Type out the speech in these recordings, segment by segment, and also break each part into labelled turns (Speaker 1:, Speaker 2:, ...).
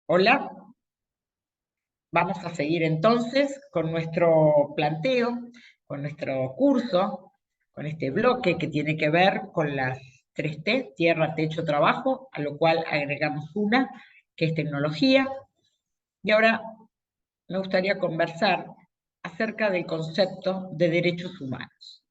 Speaker 1: Hola, vamos a seguir entonces con nuestro planteo, con nuestro curso, con este bloque que tiene que ver con las 3T, tierra, techo, trabajo, a lo cual agregamos una, que es tecnología. Y ahora me gustaría conversar acerca del concepto de derechos humanos.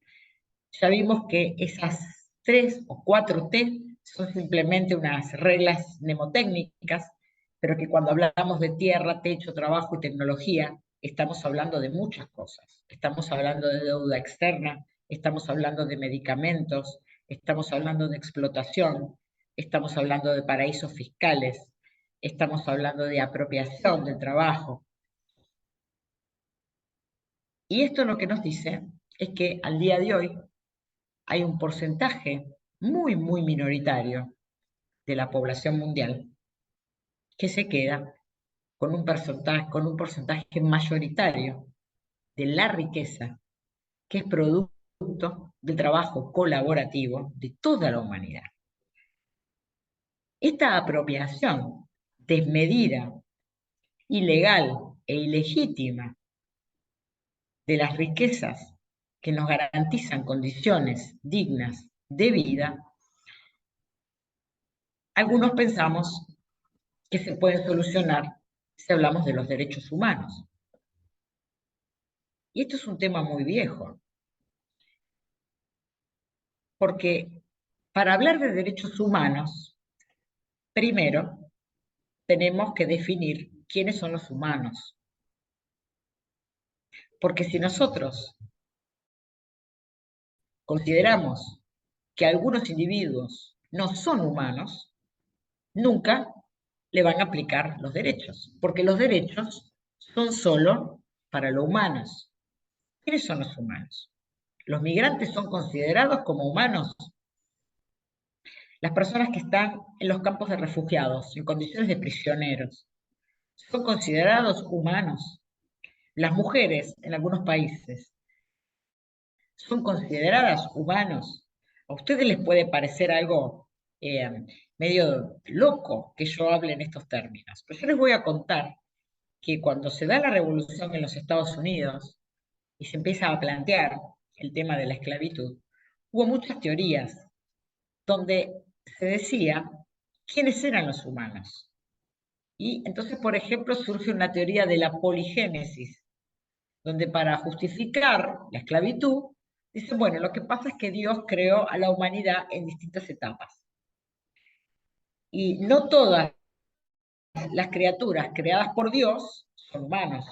Speaker 1: Ya vimos que esas 3 o 4 T son simplemente unas reglas mnemotécnicas, pero que cuando hablamos de tierra, techo, trabajo y tecnología, estamos hablando de muchas cosas. Estamos hablando de deuda externa, estamos hablando de medicamentos, estamos hablando de explotación, estamos hablando de paraísos fiscales, estamos hablando de apropiación del trabajo. Y esto lo que nos dice es que al día de hoy hay un porcentaje muy, muy minoritario de la población mundial que se queda con un porcentaje mayoritario de la riqueza que es producto del trabajo colaborativo de toda la humanidad. Esta apropiación desmedida, ilegal e ilegítima de las riquezas que nos garantizan condiciones dignas de vida, algunos pensamos que se pueden solucionar si hablamos de los derechos humanos. Y esto es un tema muy viejo, porque para hablar de derechos humanos, primero tenemos que definir quiénes son los humanos. Porque si nosotros consideramos que algunos individuos no son humanos, nunca le van a aplicar los derechos, porque los derechos son solo para los humanos. ¿Quiénes son los humanos? ¿Los migrantes son considerados como humanos? Las personas que están en los campos de refugiados, en condiciones de prisioneros, son considerados humanos. Las mujeres en algunos países son consideradas humanos. A ustedes les puede parecer algo medio loco que yo hable en estos términos, pero yo les voy a contar que cuando se da la revolución en los Estados Unidos y se empieza a plantear el tema de la esclavitud, hubo muchas teorías donde se decía quiénes eran los humanos. Y entonces, por ejemplo, surge una teoría de la poligénesis, donde para justificar la esclavitud, dicen, bueno, lo que pasa es que Dios creó a la humanidad en distintas etapas. Y no todas las criaturas creadas por Dios son humanos.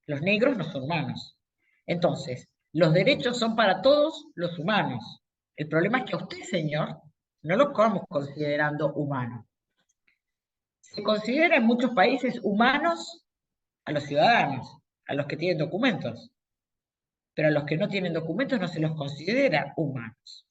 Speaker 1: Los negros no son humanos. Entonces, los derechos son para todos los humanos. El problema es que a usted, señor, no lo estamos considerando humano. Se considera en muchos países humanos a los ciudadanos, a los que tienen documentos, pero a los que no tienen documentos no se los considera humanos.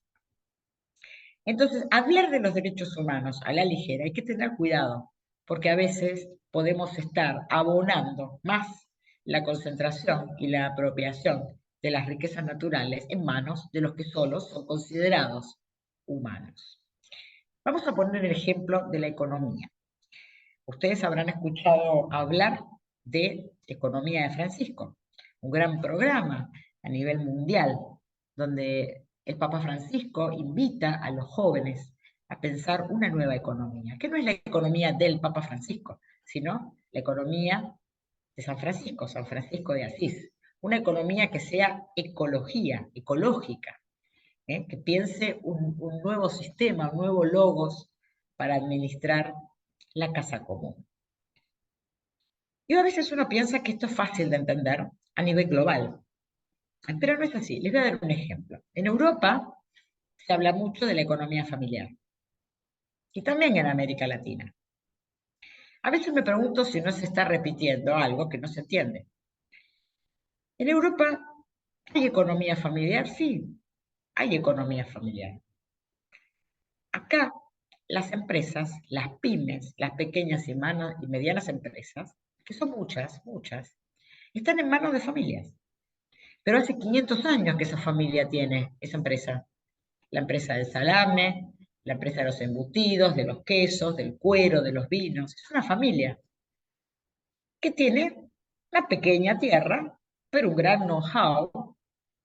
Speaker 1: Entonces, hablar de los derechos humanos a la ligera hay que tener cuidado, porque a veces podemos estar abonando más la concentración y la apropiación de las riquezas naturales en manos de los que solos son considerados humanos. Vamos a poner el ejemplo de la economía. Ustedes habrán escuchado hablar de Economía de Francisco, un gran programa a nivel mundial, donde el Papa Francisco invita a los jóvenes a pensar una nueva economía, que no es la economía del Papa Francisco, sino la economía de San Francisco de Asís, una economía que sea ecología, ecológica, que piense un nuevo sistema, un nuevo logos para administrar la casa común. Y a veces uno piensa que esto es fácil de entender a nivel global, pero no es así. Les voy a dar un ejemplo. En Europa se habla mucho de la economía familiar y también en América Latina. A veces me pregunto si no se está repitiendo algo que no se entiende. En Europa hay economía familiar, sí, hay economía familiar. Acá las empresas, las pymes, las pequeñas y medianas empresas, que son muchas, muchas, están en manos de familias. Pero hace 500 años que esa familia tiene esa empresa. La empresa del salame, la empresa de los embutidos, de los quesos, del cuero, de los vinos. Es una familia. que tiene una pequeña tierra, pero un gran know-how,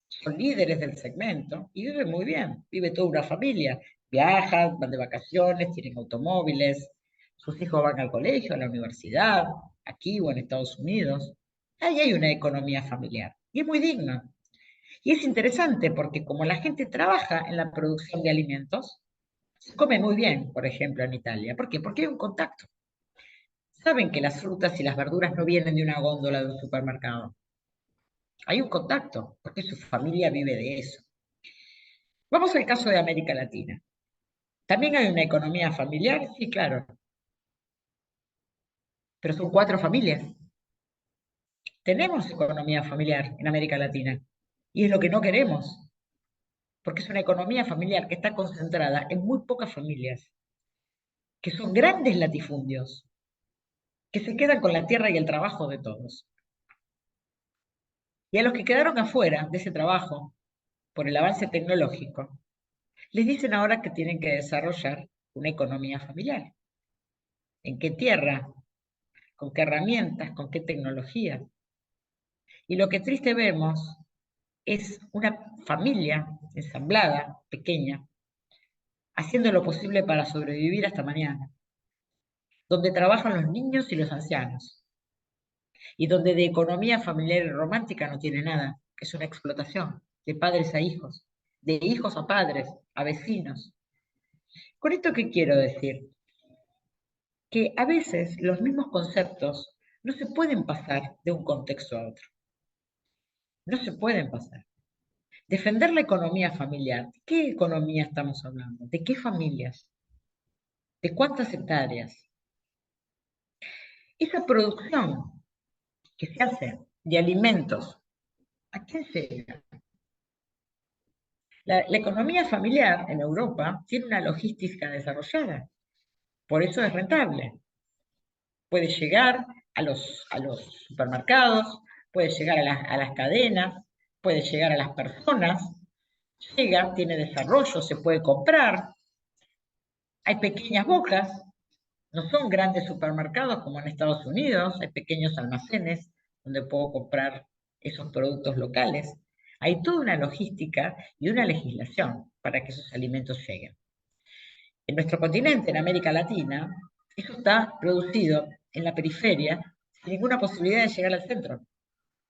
Speaker 1: son líderes del segmento y viven muy bien, vive toda una familia, viajan, van de vacaciones, tienen automóviles, sus hijos van al colegio, a la universidad, aquí o en Estados Unidos. Ahí hay una economía familiar y es muy digna. Y es interesante porque como la gente trabaja en la producción de alimentos, se come muy bien, por ejemplo, en Italia. ¿Por qué? Porque hay un contacto. Saben que las frutas y las verduras no vienen de una góndola de un supermercado. Hay un contacto, porque su familia vive de eso. Vamos al caso de América Latina. ¿También hay una economía familiar? Sí, claro, pero son cuatro familias. Tenemos economía familiar en América Latina y es lo que no queremos, porque es una economía familiar que está concentrada en muy pocas familias, que son grandes latifundios, que se quedan con la tierra y el trabajo de todos. Y a los que quedaron afuera de ese trabajo por el avance tecnológico, les dicen ahora que tienen que desarrollar una economía familiar. ¿En qué tierra? ¿Con qué herramientas? ¿Con qué tecnología? Y lo que triste vemos es una familia ensamblada, pequeña, haciendo lo posible para sobrevivir hasta mañana, donde trabajan los niños y los ancianos, y donde de economía familiar y romántica no tiene nada, que es una explotación de padres a hijos, de hijos a padres, a vecinos. ¿Con esto qué quiero decir? Que a veces los mismos conceptos no se pueden pasar de un contexto a otro, no se pueden pasar. Defender la economía familiar, ¿de qué economía estamos hablando? ¿De qué familias? ¿De cuántas hectáreas? Esa producción que se hace de alimentos, ¿a quién se llega? La economía familiar en Europa tiene una logística desarrollada, por eso es rentable. Puede llegar a los supermercados, puede llegar a las cadenas, puede llegar a las personas, llega, tiene desarrollo, se puede comprar. Hay pequeñas bocas, no son grandes supermercados como en Estados Unidos, hay pequeños almacenes donde puedo comprar esos productos locales. Hay toda una logística y una legislación para que esos alimentos lleguen. En nuestro continente, en América Latina, eso está producido en la periferia sin ninguna posibilidad de llegar al centro.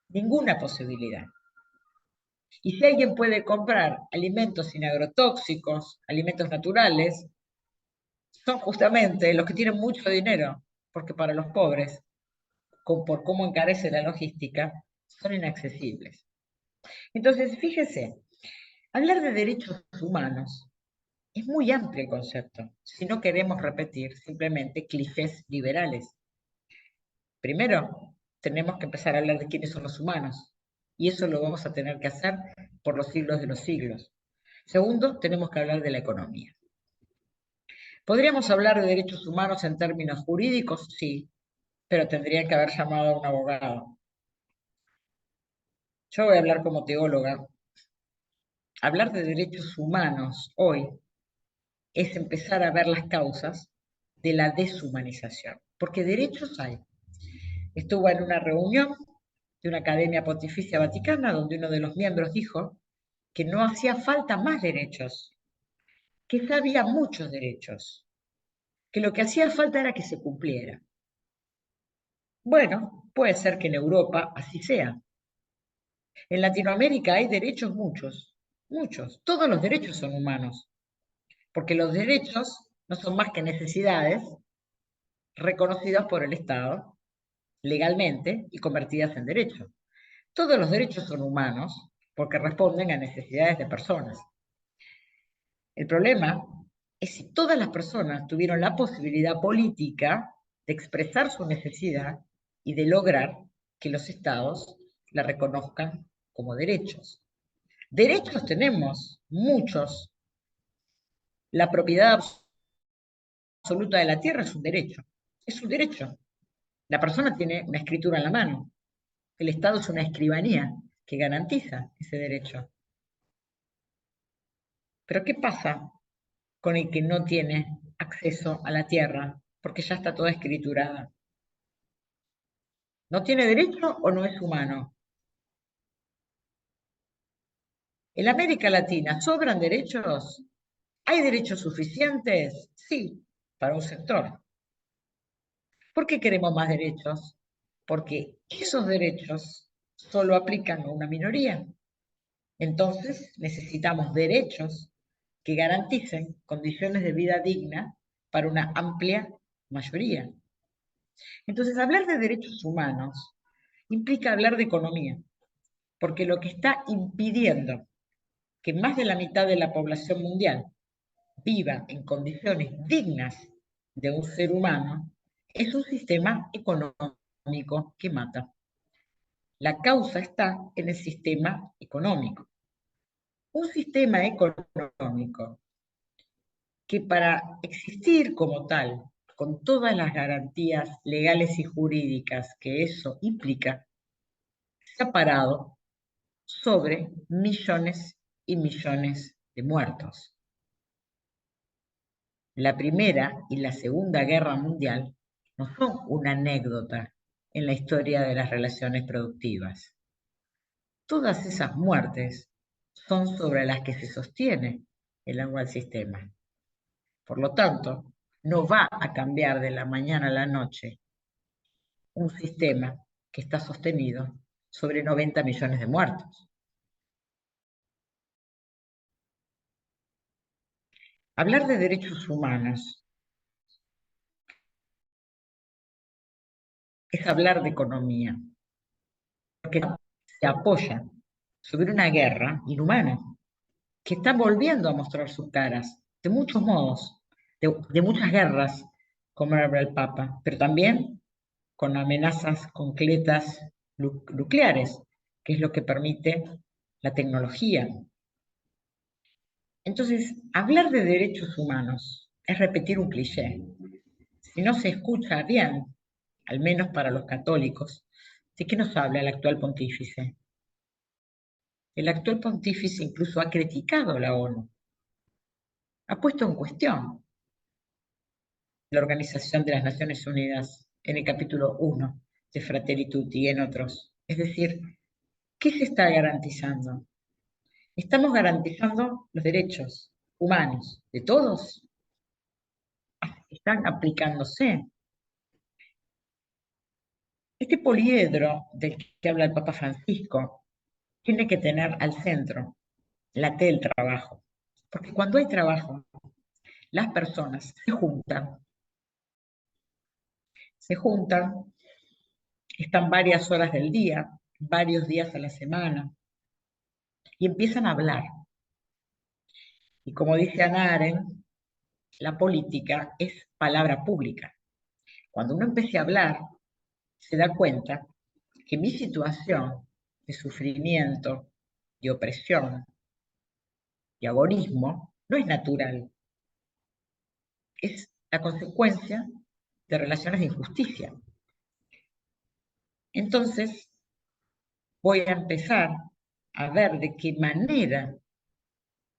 Speaker 1: Ninguna posibilidad. Y si alguien puede comprar alimentos sin agrotóxicos, alimentos naturales, son justamente los que tienen mucho dinero, porque para los pobres, por cómo encarece la logística, son inaccesibles. Entonces, fíjese, hablar de derechos humanos es muy amplio el concepto, si no queremos repetir simplemente clichés liberales. Primero, tenemos que empezar a hablar de quiénes son los humanos, y eso lo vamos a tener que hacer por los siglos de los siglos. Segundo, tenemos que hablar de la economía. ¿Podríamos hablar de derechos humanos en términos jurídicos? Sí, pero tendrían que haber llamado a un abogado. Yo voy a hablar como teóloga. Hablar de derechos humanos hoy es empezar a ver las causas de la deshumanización, porque derechos hay. Estuvo en una reunión de una Academia Pontificia Vaticana donde uno de los miembros dijo que no hacía falta más derechos, que ya había muchos derechos, que lo que hacía falta era que se cumpliera. Bueno, puede ser que en Europa así sea. En Latinoamérica hay derechos muchos, muchos. Todos los derechos son humanos, porque los derechos no son más que necesidades reconocidas por el Estado legalmente y convertidas en derechos. Todos los derechos son humanos porque responden a necesidades de personas. El problema es si todas las personas tuvieron la posibilidad política de expresar su necesidad y de lograr que los estados la reconozcan como derechos. Derechos tenemos, muchos. La propiedad absoluta de la tierra es un derecho. Es un derecho. La persona tiene una escritura en la mano. El Estado es una escribanía que garantiza ese derecho. Pero ¿qué pasa con el que no tiene acceso a la tierra? Porque ya está toda escriturada. ¿No tiene derecho o no es humano? ¿En América Latina sobran derechos? ¿Hay derechos suficientes? Sí, para un sector. ¿Por qué queremos más derechos? Porque esos derechos solo aplican a una minoría. Entonces necesitamos derechos que garanticen condiciones de vida digna para una amplia mayoría. Entonces, hablar de derechos humanos implica hablar de economía, porque lo que está impidiendo que más de la mitad de la población mundial viva en condiciones dignas de un ser humano es un sistema económico que mata. La causa está en el sistema económico. Un sistema económico que para existir como tal, con todas las garantías legales y jurídicas que eso implica, se ha parado sobre millones y millones de muertos. La Primera y la Segunda Guerra Mundial no son una anécdota en la historia de las relaciones productivas. Todas esas muertes son sobre las que se sostiene el actual sistema. Por lo tanto, no va a cambiar de la mañana a la noche un sistema que está sostenido sobre 90 millones de muertos. Hablar de derechos humanos es hablar de economía, porque se apoya sobre una guerra inhumana que está volviendo a mostrar sus caras de muchos modos, de muchas guerras, como habla el Papa, pero también con amenazas concretas nucleares, que es lo que permite la tecnología. Entonces, hablar de derechos humanos es repetir un cliché. Si no se escucha bien, al menos para los católicos, ¿de qué nos habla el actual pontífice? El actual pontífice incluso ha criticado a la ONU, ha puesto en cuestión la Organización de las Naciones Unidas en el capítulo 1 de Fratelli Tutti y en otros. Es decir, ¿qué se está garantizando? ¿Estamos garantizando los derechos humanos de todos? ¿Están aplicándose? Este poliedro del que habla el Papa Francisco tiene que tener al centro la T del trabajo. Porque cuando hay trabajo, las personas se juntan, están varias horas del día, varios días a la semana, y empiezan a hablar. Y como dice Hannah Arendt, la política es palabra pública. Cuando uno empieza a hablar, se da cuenta que mi situación de sufrimiento, de opresión, de agonismo, no es natural, es la consecuencia de relaciones de injusticia. Entonces, voy a empezar a ver de qué manera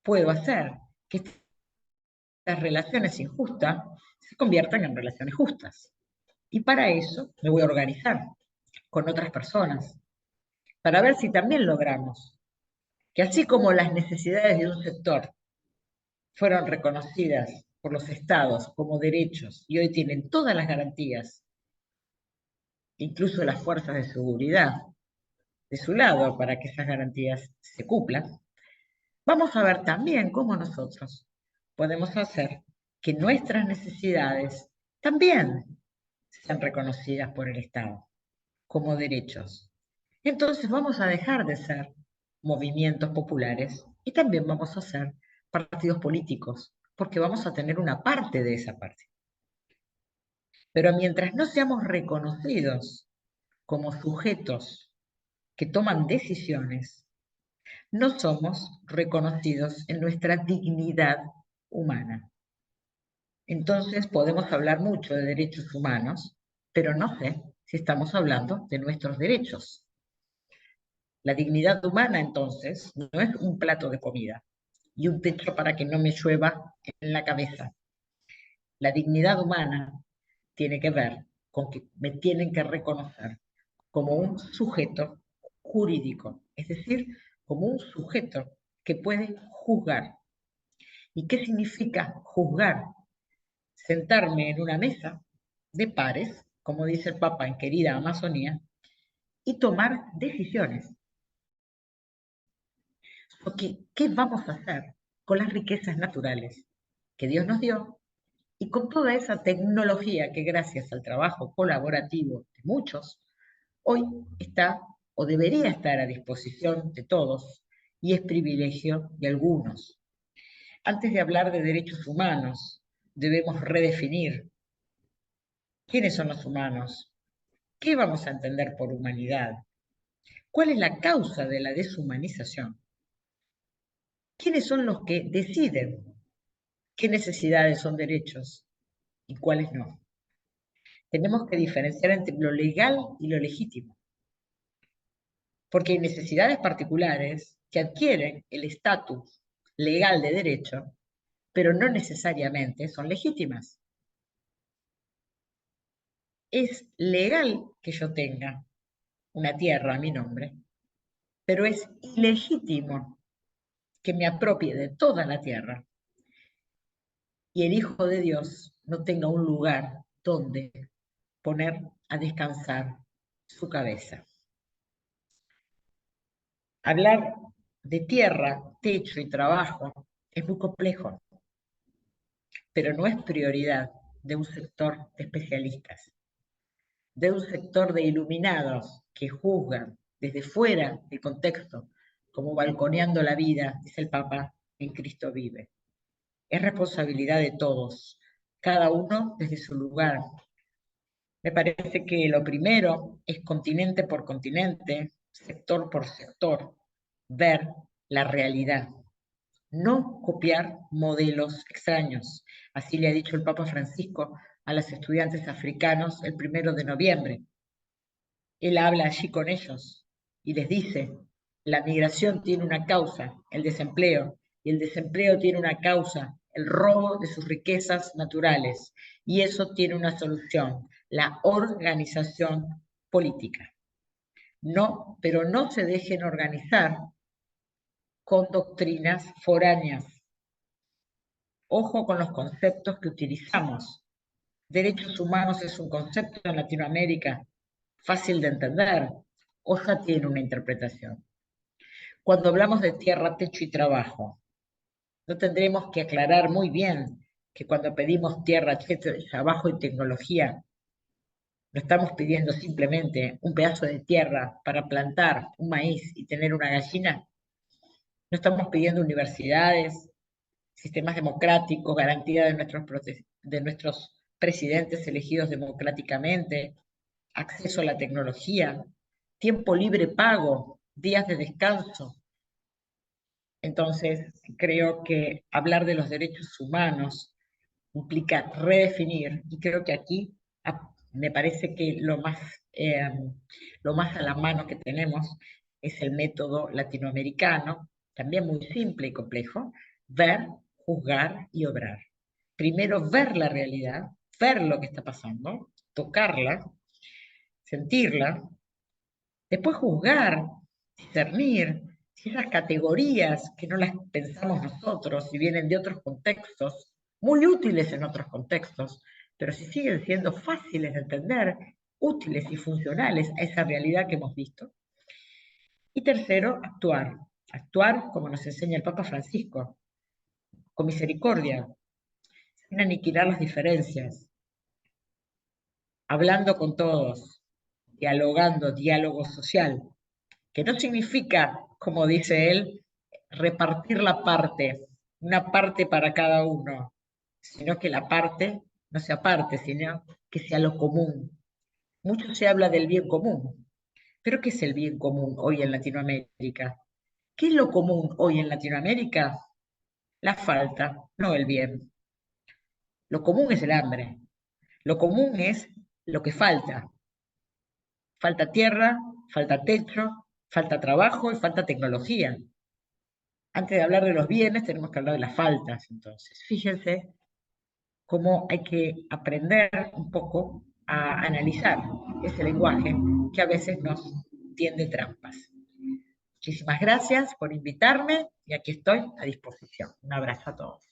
Speaker 1: puedo hacer que estas relaciones injustas se conviertan en relaciones justas. Y para eso me voy a organizar con otras personas, para ver si también logramos que así como las necesidades de un sector fueron reconocidas por los estados como derechos y hoy tienen todas las garantías, incluso las fuerzas de seguridad, de su lado para que esas garantías se cumplan, vamos a ver también cómo nosotros podemos hacer que nuestras necesidades también sean reconocidas por el Estado como derechos. Entonces vamos a dejar de ser movimientos populares y también vamos a ser partidos políticos, porque vamos a tener una parte de esa parte. Pero mientras no seamos reconocidos como sujetos que toman decisiones, no somos reconocidos en nuestra dignidad humana. Entonces podemos hablar mucho de derechos humanos, pero no sé si estamos hablando de nuestros derechos. La dignidad humana, entonces, no es un plato de comida y un techo para que no me llueva en la cabeza. La dignidad humana tiene que ver con que me tienen que reconocer como un sujeto jurídico, es decir, como un sujeto que puede juzgar. ¿Y qué significa juzgar? Sentarme en una mesa de pares, como dice el Papa en Querida Amazonía, y tomar decisiones. Porque, ¿qué vamos a hacer con las riquezas naturales que Dios nos dio y con toda esa tecnología que gracias al trabajo colaborativo de muchos, hoy está o debería estar a disposición de todos y es privilegio de algunos? Antes de hablar de derechos humanos, debemos redefinir quiénes son los humanos, qué vamos a entender por humanidad, cuál es la causa de la deshumanización, quiénes son los que deciden qué necesidades son derechos y cuáles no. Tenemos que diferenciar entre lo legal y lo legítimo, porque hay necesidades particulares que adquieren el estatus legal de derecho, pero no necesariamente son legítimas. Es legal que yo tenga una tierra a mi nombre, pero es ilegítimo que me apropie de toda la tierra y el Hijo de Dios no tenga un lugar donde poner a descansar su cabeza. Hablar de tierra, techo y trabajo es muy complejo, pero no es prioridad de un sector de especialistas, de un sector de iluminados que juzgan desde fuera del contexto, como balconeando la vida, dice el Papa, en Cristo vive. Es responsabilidad de todos, cada uno desde su lugar. Me parece que lo primero es continente por continente, sector por sector, ver la realidad, no copiar modelos extraños. Así le ha dicho el Papa Francisco a los estudiantes africanos el 1 de noviembre. Él habla allí con ellos y les dice, la migración tiene una causa, el desempleo, y el desempleo tiene una causa, el robo de sus riquezas naturales, y eso tiene una solución, la organización política. No, pero no se dejen organizar con doctrinas foráneas. Ojo con los conceptos que utilizamos. Derechos humanos es un concepto en Latinoamérica fácil de entender o ya tiene una interpretación. Cuando hablamos de tierra, techo y trabajo, no tendremos que aclarar muy bien que cuando pedimos tierra, techo, trabajo y tecnología, no estamos pidiendo simplemente un pedazo de tierra para plantar un maíz y tener una gallina. No estamos pidiendo universidades, sistemas democráticos, garantía de nuestros presidentes elegidos democráticamente, acceso a la tecnología, tiempo libre pago, días de descanso. Entonces, creo que hablar de los derechos humanos implica redefinir, y creo que aquí me parece que lo más a la mano que tenemos es el método latinoamericano, también muy simple y complejo, ver, juzgar y obrar. Primero ver la realidad, ver lo que está pasando, tocarla, sentirla, después juzgar, discernir si esas categorías que no las pensamos nosotros, si vienen de otros contextos, muy útiles en otros contextos, pero si siguen siendo fáciles de entender, útiles y funcionales a esa realidad que hemos visto. Y tercero, actuar. Actuar como nos enseña el Papa Francisco, con misericordia, sin aniquilar las diferencias, hablando con todos, dialogando, diálogo social, que no significa, como dice él, repartir la parte, una parte para cada uno, sino que la parte no sea parte, sino que sea lo común. Mucho se habla del bien común, pero ¿qué es el bien común hoy en Latinoamérica? ¿Qué es lo común hoy en Latinoamérica? La falta, no el bien. Lo común es el hambre, lo común es lo que falta. Falta tierra, falta techo, falta trabajo y falta tecnología. Antes de hablar de los bienes, tenemos que hablar de las faltas. Entonces, fíjense cómo hay que aprender un poco a analizar ese lenguaje que a veces nos tiende trampas. Muchísimas gracias por invitarme y aquí estoy a disposición. Un abrazo a todos.